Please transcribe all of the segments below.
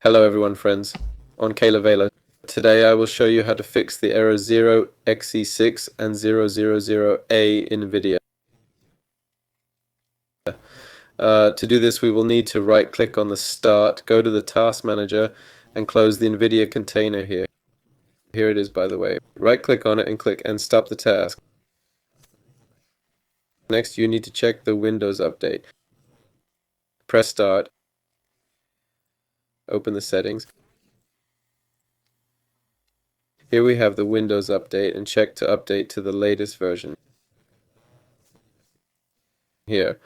Hello everyone friends, on Kayla Vela. Today I will show you how to fix the error 0xe6 and 000A in NVIDIA. To do this we will need to right click on the start, go to the task manager and close the NVIDIA container here. Here it is, by the way. Right click on it and click and stop the task. Next you need to check the Windows update. Press start, open the settings. Here we have the Windows update and check to update to the latest version. Here.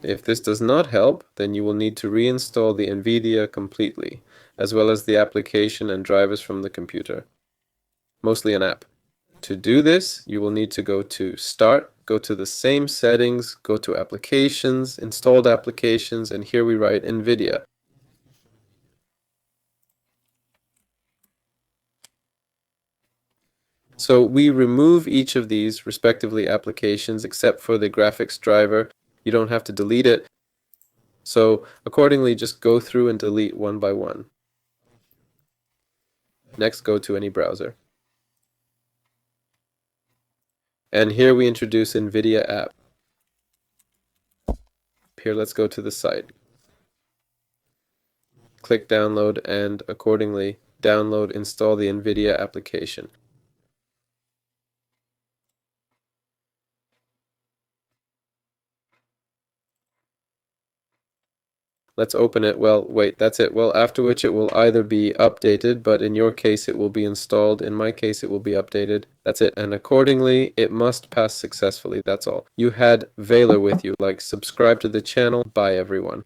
If this does not help, then you will need to reinstall the NVIDIA completely, as well as the application and drivers from the computer, mostly an app. To do this, you will need to go to Start, go to the same settings, go to Applications, Installed Applications, and here we write NVIDIA. So we remove each of these respectively applications except for the graphics driver. You don't have to delete it. So accordingly, just go through and delete one by one. Next, go to any browser. And here we introduce NVIDIA app. Here, let's go to the site. Click download and accordingly install the NVIDIA application. Let's open it. Well, wait, that's it. Well, after which it will either be updated, but in your case it will be installed. In my case it will be updated. That's it. And accordingly, it must pass successfully. That's all. You had Vela with you. Like, subscribe to the channel. Bye, everyone.